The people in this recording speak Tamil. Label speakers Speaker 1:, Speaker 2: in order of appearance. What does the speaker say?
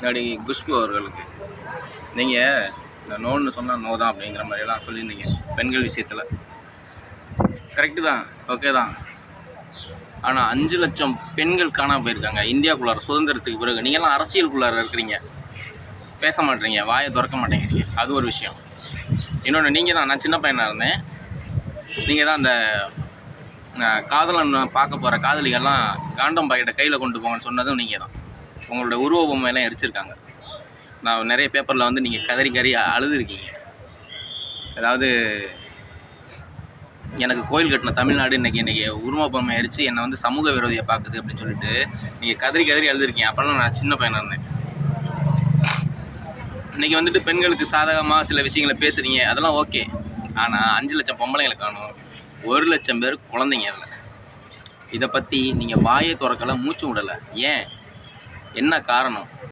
Speaker 1: முன்னாடி குஷ்பு அவர்களுக்கு நீங்கள் நோன்னு சொன்னால் நோ தான் அப்படிங்கிற மாதிரியெல்லாம் சொல்லியிருந்தீங்க பெண்கள் விஷயத்தில். கரெக்டு தான், ஓகே தான். ஆனால் 5 லட்சம் பெண்கள் காணாமல் போயிருக்காங்க இந்தியாவுக்குள்ளார சுதந்திரத்துக்கு பிறகு. நீங்கள்லாம் அரசியலுக்குள்ளார இருக்கிறீங்க, பேச மாட்டேறீங்க, வாயை திறக்க மாட்டேங்கிறீங்க. அது ஒரு விஷயம். இன்னொன்று, நீங்கள் தான், நான் சின்ன பையனாக இருந்தேன், நீங்கள் தான் அந்த காதலன் பார்க்க போகிற காதலிகள்லாம் காண்டம் பாக்கெட்டை கையில் கொண்டு போங்கன்னு சொன்னதும் நீங்கள் தான். உங்களோட உருவ பொம்மையெல்லாம் எரிச்சிருக்காங்க. நான் நிறைய பேப்பரில் வந்து நீங்கள் கதறி அழுதுருக்கீங்க. அதாவது எனக்கு கோயில் கட்டின தமிழ்நாடு இன்றைக்கி உருவ பொம்மை எரித்து என்னை வந்து சமூக விரோதியை பார்க்குது அப்படின்னு சொல்லிட்டு நீங்கள் கதறி அழுதுருக்கீங்க. அப்போல்லாம் நான் சின்ன பையனாக இருந்தேன். இன்றைக்கி வந்துட்டு பெண்களுக்கு சாதகமாக சில விஷயங்களை பேசுகிறீங்க, அதெல்லாம் ஓகே. ஆனால் 5 லட்சம் பொம்பளைங்களை காணும், 1 லட்சம் பேர் குழந்தைங்க. அதில் இதை பற்றி நீங்கள் வாயை திறக்கலை, மூச்சு விடலை. ஏன்? என்ன காரணம்?